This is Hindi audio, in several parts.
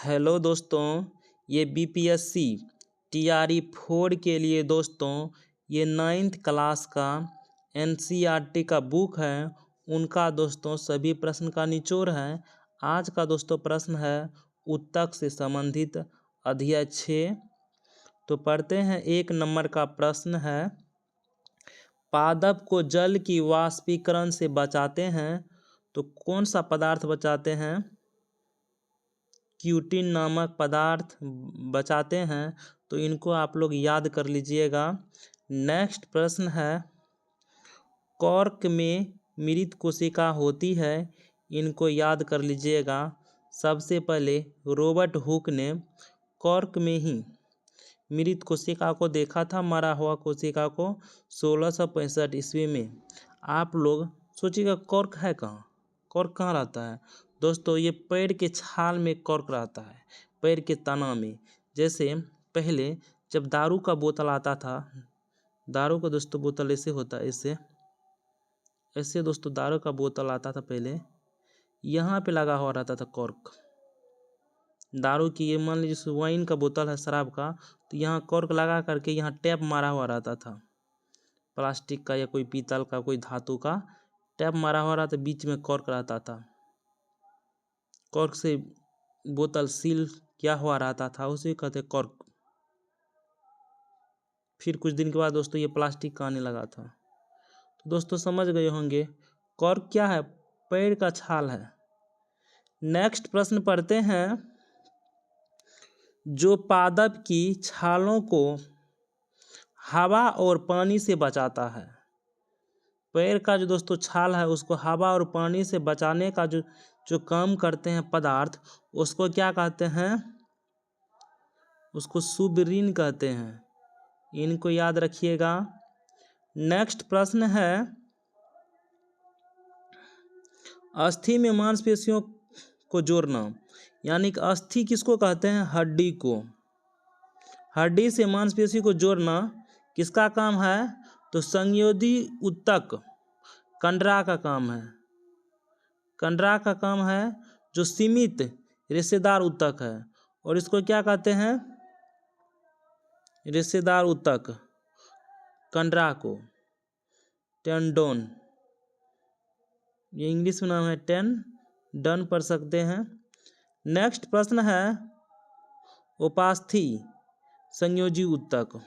हेलो दोस्तों, ये बीपीएससी टीआरई 4 के लिए दोस्तों ये 9th क्लास का एनसीईआरटी का बुक है। उनका दोस्तों सभी प्रश्न का निचोड़ है। आज का दोस्तों प्रश्न है उत्तक से संबंधित अध्याय 6। तो पढ़ते हैं। 1 नंबर का प्रश्न है, पादप को जल की वाष्पीकरण से बचाते हैं तो कौन सा पदार्थ बचाते हैं? क्यूटिन नामक पदार्थ बचाते हैं। तो इनको आप लोग याद कर लीजिएगा। नेक्स्ट प्रश्न है, कॉर्क में मृत कोशिका होती है, इनको याद कर लीजिएगा। सबसे पहले रॉबर्ट हुक ने कॉर्क में ही मृत कोशिका को देखा था, मरा हुआ कोशिका को 1665 ईस्वी में। आप लोग सोचिएगा कॉर्क है कहाँ, कॉर्क कहाँ रहता है? दोस्तों ये पैर के छाल में कॉर्क रहता है, पैर के तना में। जैसे पहले जब दारू का बोतल आता था, दारू का दोस्तों बोतल ऐसे होता है, ऐसे ऐसे दोस्तों दारू का बोतल आता था पहले, यहाँ पे लगा हुआ रहता था कॉर्क। दारू की ये मान लीजिए वाइन का बोतल है, शराब का, तो यहाँ कॉर्क लगा करके यहाँ टैप मारा हुआ रहता था, प्लास्टिक का या कोई पीतल का, कोई धातु का टैप मारा हुआ रहता, बीच में कॉर्क रहता था। कॉर्क से बोतल सील किया हुआ रहता था, उसे कहते कॉर्क। फिर कुछ दिन के बाद दोस्तों ये प्लास्टिक का आने लगा था। तो दोस्तों समझ गए होंगे कॉर्क क्या है? पैर का छाल है। नेक्स्ट प्रश्न पढ़ते हैं, जो पादप की छालों को हवा और पानी से बचाता है। पैर का जो दोस्तों छाल है उसको हवा और पानी से बचाने का जो काम करते हैं पदार्थ, उसको क्या कहते हैं? उसको सुबरीन कहते हैं। इनको याद रखिएगा। नेक्स्ट प्रश्न है, अस्थि में मांसपेशियों को जोड़ना, यानी कि अस्थि किसको कहते हैं? हड्डी को। हड्डी से मांसपेशी को जोड़ना किसका काम है? तो संयोजी उत्तक कंडरा का काम है। कंडरा का काम है, जो सीमित रेशेदार उत्तक है, और इसको क्या कहते हैं? रेशेदार उत्तक कंडरा को टेंडोन, ये इंग्लिश में नाम है टेंडन, पढ़ सकते हैं। नेक्स्ट प्रश्न है, उपास्थि संयोजी उत्तक।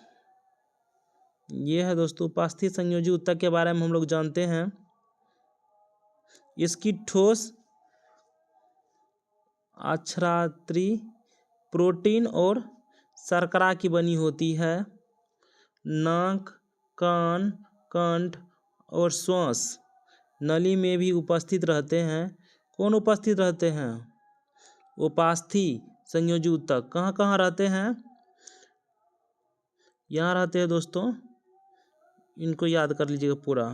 ये है दोस्तों उपास्थि संयोजी उत्तक के बारे में हम लोग जानते हैं। इसकी ठोस अक्षरात्री प्रोटीन और शर्करा की बनी होती है। नाक, कान, कंठ और श्वास नली में भी उपस्थित रहते हैं। कौन उपस्थित रहते हैं? उपास्थि संयोजी उत्तक कहाँ कहाँ रहते हैं? यहाँ रहते हैं दोस्तों, इनको याद कर लीजिएगा पूरा।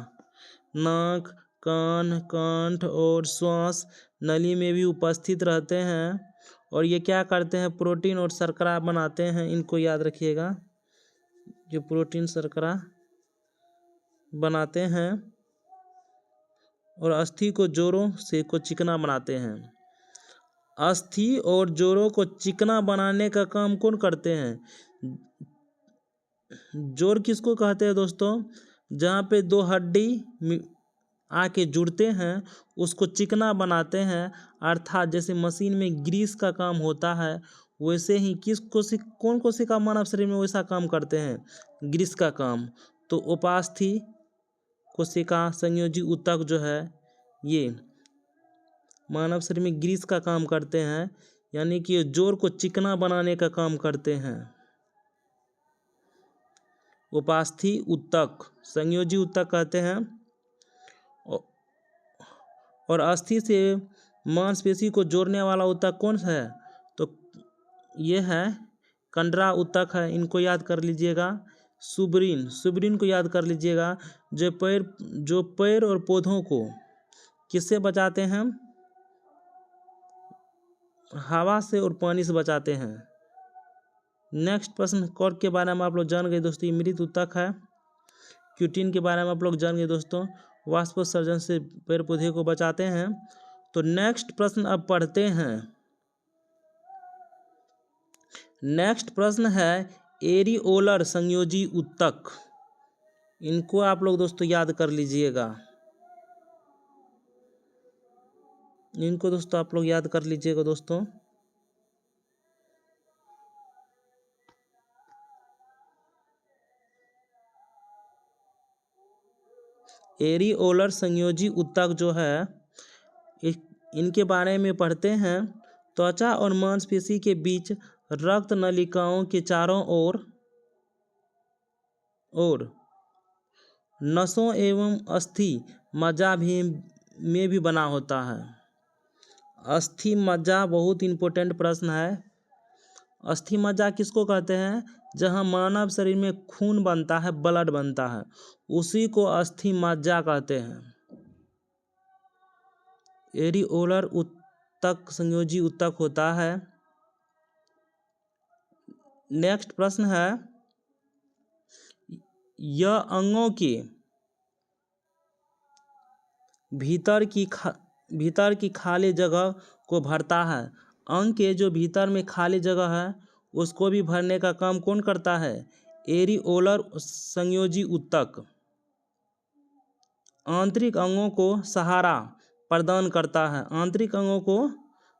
नाक, कान, कंठ और श्वास नली में भी उपस्थित रहते हैं, और ये क्या करते हैं? प्रोटीन और शर्करा बनाते हैं। इनको याद रखिएगा, जो प्रोटीन शर्करा बनाते हैं और अस्थि को जोड़ों से को चिकना बनाते हैं। अस्थि और जोड़ों को चिकना बनाने का काम कौन करते हैं? जोड़ किसको कहते हैं दोस्तों? जहाँ पे दो हड्डी आके जुड़ते हैं उसको चिकना बनाते हैं। अर्थात जैसे मशीन में ग्रीस का काम होता है, वैसे ही कौन कोशिका मानव शरीर में वैसा काम करते हैं? ग्रीस का काम। तो उपास्थि कोशिका संयोजी उत्तक जो है, ये मानव शरीर में ग्रीस का काम करते हैं, यानी कि ये जोड़ को चिकना बनाने का काम करते हैं। उपास्थि उत्तक संयोजी उत्तक कहते हैं। और अस्थि से मांसपेशी को जोड़ने वाला उत्तक कौन सा है? तो ये है कंडरा उत्तक है। इनको याद कर लीजिएगा। सुबरीन को याद कर लीजिएगा। जो पैर और पौधों को किससे बचाते हैं? हवा से और पानी से बचाते हैं। नेक्स्ट प्रश्न, कॉर्क के बारे में आप लोग जान गए दोस्तों, ये मृत उत्तक है। क्यूटिन के बारे में आप लोग जान गए दोस्तों, वाष्पोत्सर्जन से पेड़ पौधे को बचाते हैं। तो नेक्स्ट प्रश्न अब पढ़ते हैं, नेक्स्ट प्रश्न है एरिओलर संयोजी ऊतक। इनको आप लोग दोस्तों याद कर लीजिएगा। इनको दोस्तों आप लोग याद कर लीजिएगा दोस्तों। एरिओलर संयोजी ऊतक जो है इनके बारे में पढ़ते हैं। त्वचा और मांसपेशी के बीच रक्त नलिकाओं के चारों ओर नसों एवं अस्थि मज्जा में भी बना होता है। अस्थि मज्जा बहुत इंपॉर्टेंट प्रश्न है। अस्थि मज्जा किसको कहते हैं? जहां मानव शरीर में खून बनता है, ब्लड बनता है, उसी को अस्थि मज्जा कहते हैं। एरिओलर ऊतक संयोजी ऊतक होता है। नेक्स्ट प्रश्न है यह अंगों के भीतर की खाली जगह को भरता है। अंग के जो भीतर में खाली जगह है उसको भी भरने का काम कौन करता है? एरिओलर संयोजी ऊतक। आंतरिक अंगों को सहारा प्रदान करता है। आंतरिक अंगों को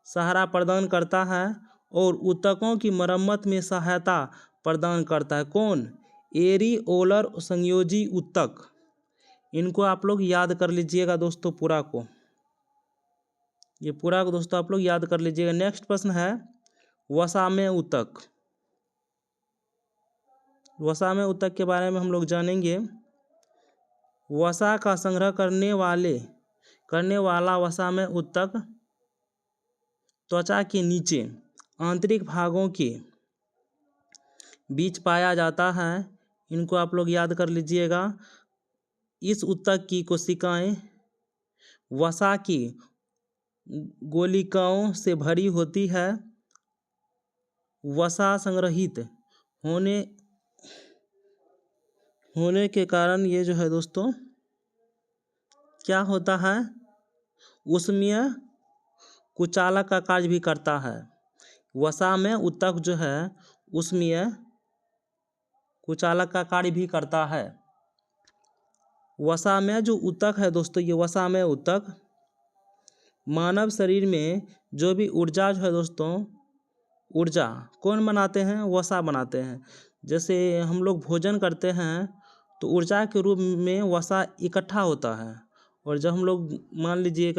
सहारा प्रदान करता है और ऊतकों की मरम्मत में सहायता प्रदान करता है। कौन? एरिओलर संयोजी ऊतक। इनको आप लोग याद कर लीजिएगा दोस्तों पूरा को। ये पूरा को दोस्तों आप लोग याद कर लीजिएगा। नेक्स्ट प्रश्न है वसामय ऊतक। वसामय ऊतक के बारे में हम लोग जानेंगे। वसा का संग्रह करने वाला वसामय ऊतक त्वचा के नीचे आंतरिक भागों के बीच पाया जाता है। इनको आप लोग याद कर लीजिएगा। इस ऊतक की कोशिकाएं वसा की गोलिकाओं से भरी होती है। वसा संग्रहित होने के कारण ये जो है दोस्तों क्या होता है? ऊष्मीय कुचालक का कार्य भी करता है। वसा में ऊतक जो है ऊष्मीय कुचालक का कार्य भी करता है। वसा में जो ऊतक है दोस्तों, ये वसा में ऊतक मानव शरीर में जो भी ऊर्जा जो है दोस्तों, ऊर्जा कौन बनाते हैं? वसा बनाते हैं। जैसे हम लोग भोजन करते हैं तो ऊर्जा के रूप में वसा इकट्ठा होता है। और जब हम लोग मान लीजिए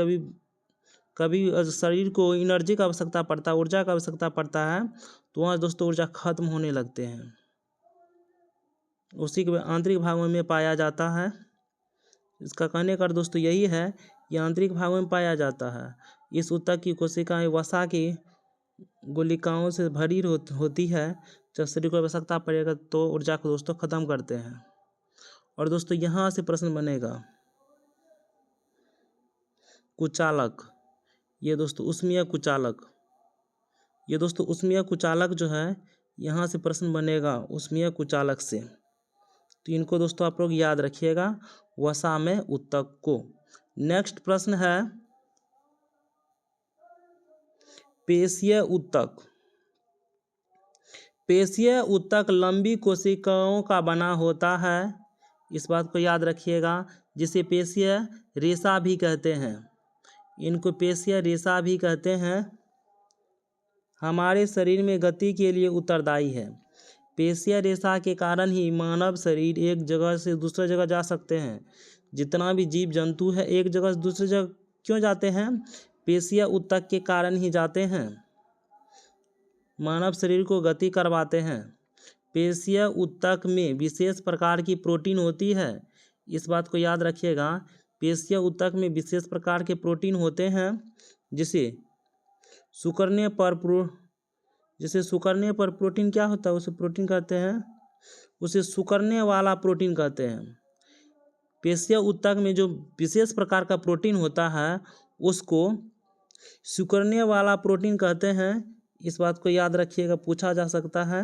कभी शरीर को एनर्जी का आवश्यकता पड़ता है, ऊर्जा का आवश्यकता पड़ता है, तो वहाँ दोस्तों ऊर्जा खत्म होने लगते हैं। उसी के आंतरिक भागों में पाया जाता है। इसका कहने का दोस्तों यही है कि आंतरिक भागों में पाया जाता है। इस ऊतक की कोशिकाएं वसा की गोलिकाओं से भरी होती है। जब शरीर को आवश्यकता पड़ेगा तो ऊर्जा को दोस्तों खत्म करते हैं। और दोस्तों यहाँ से प्रश्न बनेगा कुचालक। ये दोस्तों ऊष्मीय कुचालक। ये दोस्तों ऊष्मीय कुचालक जो है यहाँ से प्रश्न बनेगा ऊष्मीय कुचालक से। तो इनको दोस्तों आप लोग याद रखिएगा वसा में ऊतक को। नेक्स्ट प्रश्न है पेशीय ऊतक। पेशीय ऊतक लंबी कोशिकाओं का बना होता है। इस बात को याद रखिएगा, जिसे पेशीय रेशा भी कहते हैं। इनको पेशीय रेशा भी कहते हैं। हमारे शरीर में गति के लिए उत्तरदायी है। पेशीय रेशा के कारण ही मानव शरीर एक जगह से दूसरी जगह जा सकते हैं। जितना भी जीव जंतु है एक जगह से दूसरी जगह क्यों जाते हैं? पेशीय ऊतक के कारण ही जाते हैं। मानव शरीर को गति करवाते हैं। पेशीय ऊतक में विशेष प्रकार की प्रोटीन होती है। इस बात को याद रखिएगा। पेशीय ऊतक में विशेष प्रकार के प्रोटीन होते हैं जिसे सिकुड़ने पर प्रोटीन क्या होता है? उसे प्रोटीन कहते हैं, उसे सिकुड़ने वाला प्रोटीन कहते हैं। पेशीय ऊतक में जो विशेष प्रकार का प्रोटीन होता है उसको सिकुड़ने वाला प्रोटीन कहते हैं। इस बात को याद रखिएगा, पूछा जा सकता है।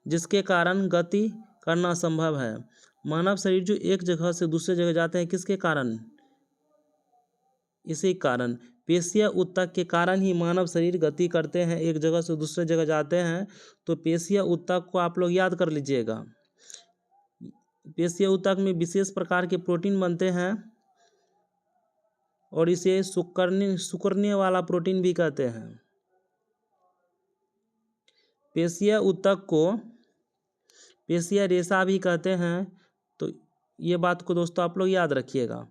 जिसके कारण गति करना संभव है। मानव शरीर जो एक जगह से दूसरे जगह जाते हैं किसके कारण? इसी कारण पेशियाँ ऊतक के कारण ही मानव शरीर गति करते हैं, एक जगह से दूसरे जगह जाते हैं। तो पेशियाँ ऊतक को आप लोग याद कर लीजिएगा। पेशियाँ ऊतक में विशेष प्रकार के प्रोटीन बनते हैं और इसे सिकुड़ने वाला प्रोटीन भी कहते हैं। पेशियाँ ऊतक को पेशियाँ रेशा भी कहते हैं। तो ये बात को दोस्तों आप लोग याद रखिएगा।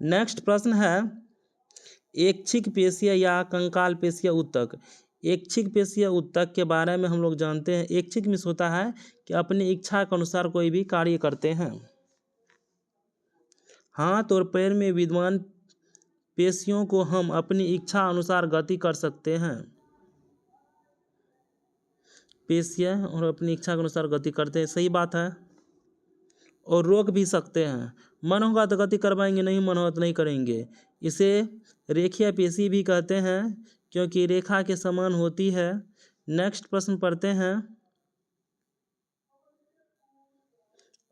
नेक्स्ट प्रश्न है, ऐच्छिक पेशियाँ या कंकाल पेशियाँ ऊतक। ऐच्छिक पेशियाँ ऊतक के बारे में हम लोग जानते हैं। ऐच्छिक मीन्स होता है कि अपनी इच्छा के अनुसार कोई भी कार्य करते हैं। हाथ और पैर में विद्यमान पेशियों को हम अपनी इच्छा अनुसार गति कर सकते हैं। पेशियाँ और अपनी इच्छा के अनुसार गति करते हैं, सही बात है। और रोक भी सकते हैं, मन होगा तो गति करवाएंगे, नहीं मन होगा तो नहीं करेंगे। इसे रेखीय पेशी भी कहते हैं क्योंकि रेखा के समान होती है। नेक्स्ट प्रश्न पढ़ते हैं,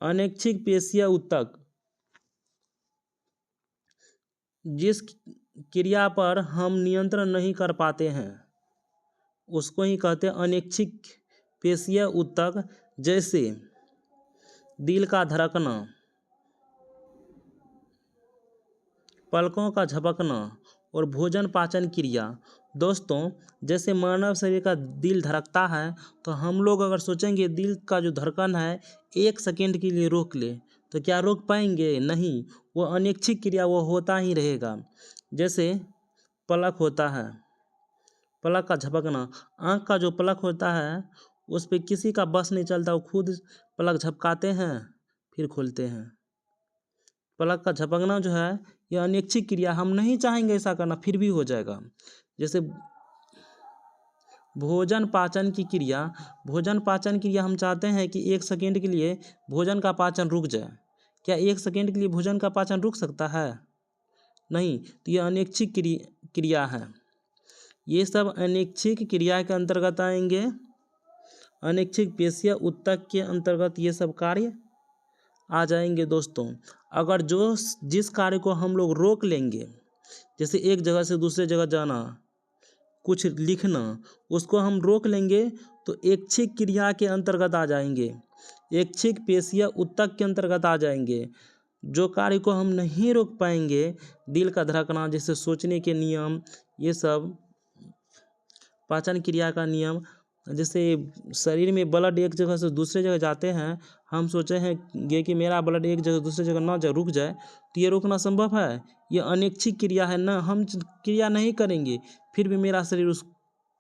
अनैच्छिक पेशियाँ ऊतक। जिस क्रिया पर हम नियंत्रण नहीं कर पाते हैं उसको ही कहते हैं अनैच्छिक पेशियाँ ऊतक। जैसे दिल का धड़कना, पलकों का झपकना और भोजन पाचन क्रिया। दोस्तों, जैसे मानव शरीर का दिल धड़कता है तो हम लोग अगर सोचेंगे दिल का जो धड़कन है 1 सेकेंड के लिए रोक ले तो क्या रोक पाएंगे? नहीं, वो अनैच्छिक क्रिया वो होता ही रहेगा। जैसे पलक होता है, पलक का झपकना, आँख का जो पलक होता है उस पर किसी का बस नहीं चलता, वो खुद पलक झपकाते हैं फिर खोलते हैं। पलक का झपकना जो है यह अनैच्छिक क्रिया, हम नहीं चाहेंगे ऐसा करना फिर भी हो जाएगा। जैसे भोजन पाचन की क्रिया, भोजन पाचन क्रिया हम चाहते हैं कि 1 सेकेंड के लिए भोजन का पाचन रुक जाए। क्या 1 सेकेंड के लिए भोजन का पाचन रुक सकता है? नहीं, तो यह अनैच्छिक क्रिया है। ये सब अनैच्छिक क्रिया के अंतर्गत आएंगे। अनैच्छिक पेशियाँ ऊतक के अंतर्गत ये सब कार्य आ जाएंगे। दोस्तों, अगर जिस कार्य को हम लोग रोक लेंगे, जैसे एक जगह से दूसरे जगह जाना, कुछ लिखना, उसको हम रोक लेंगे तो ऐच्छिक क्रिया के अंतर्गत आ जाएंगे, ऐच्छिक पेशियाँ ऊतक के अंतर्गत आ जाएंगे। जो कार्य को हम नहीं रोक पाएंगे, दिल का धड़कना, जैसे सोचने के नियम, ये सब पाचन क्रिया का नियम, जैसे शरीर में ब्लड एक जगह से दूसरे जगह जाते हैं, हम सोचे हैं ये कि मेरा ब्लड एक जगह दूसरे जगह ना जाए, रुक जाए, तो ये रोकना संभव है? ये अनैच्छिक क्रिया है ना, हम क्रिया नहीं करेंगे फिर भी मेरा शरीर उस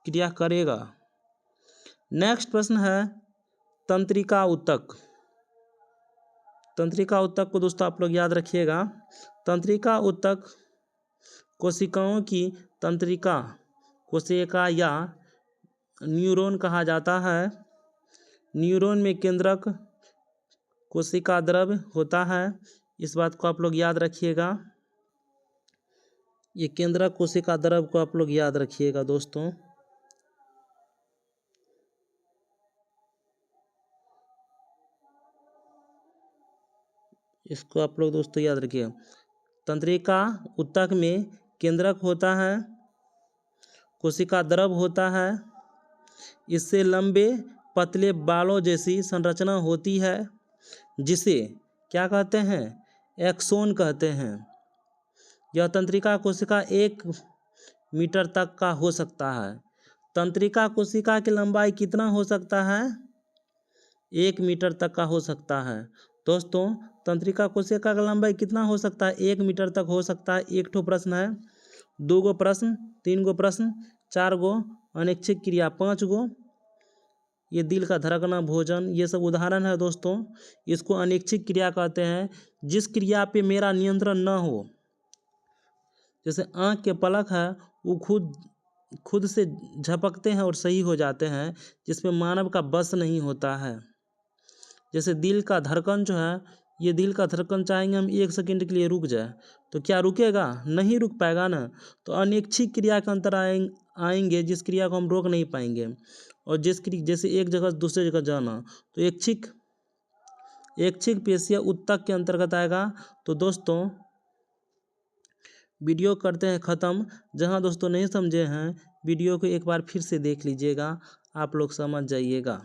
क्रिया करेगा। नेक्स्ट प्रश्न है, तंत्रिका ऊतक। तंत्रिका ऊतक को दोस्तों आप लोग याद रखिएगा। तंत्रिका ऊतक कोशिकाओं की तंत्रिका कोशिका या न्यूरॉन कहा जाता है। न्यूरॉन में केंद्रक कोशिका द्रव्य होता है, इस बात को आप लोग याद रखिएगा। ये केंद्रक कोशिका द्रव्य को आप लोग याद रखिएगा दोस्तों। इसको आप लोग दोस्तों याद रखिएगा। तंत्रिका ऊतक में केंद्रक होता है, कोशिका द्रव्य होता है, इससे लंबे पतले बालों जैसी संरचना होती है जिसे क्या कहते हैं? एक्सोन कहते हैं। यह तंत्रिका कोशिका 1 मीटर तक का हो सकता है। तंत्रिका कोशिका की लंबाई कितना हो सकता है? 1 मीटर तक का हो सकता है। दोस्तों, तंत्रिका कोशिका का लंबाई कितना हो सकता है? 1 मीटर तक हो सकता है। 1 ठो प्रश्न है, 2 गो प्रश्न, 3 गो प्रश्न, 4 गो अनैच्छिक क्रिया, 5 गो ये दिल का धड़कना, भोजन, ये सब उदाहरण है दोस्तों। इसको अनैच्छिक क्रिया कहते हैं, जिस क्रिया पे मेरा नियंत्रण न हो। जैसे आँख के पलक है, वो खुद से झपकते हैं और सही हो जाते हैं, जिसमें मानव का बस नहीं होता है। जैसे दिल का धड़कन जो है, ये दिल का धड़कन चाहेंगे हम 1 सेकेंड के लिए रुक जाए तो क्या रुकेगा? नहीं रुक पाएगा ना। तो अनैच्छिक क्रिया के अंतर आएंगे जिस क्रिया को हम रोक नहीं पाएंगे। और जैसे एक जगह से दूसरे जगह जाना, तो ऐच्छिक पेशियाँ ऊतक के अंतर्गत आएगा। तो दोस्तों, वीडियो करते हैं ख़त्म। जहाँ दोस्तों नहीं समझे हैं वीडियो को एक बार फिर से देख लीजिएगा, आप लोग समझ जाइएगा।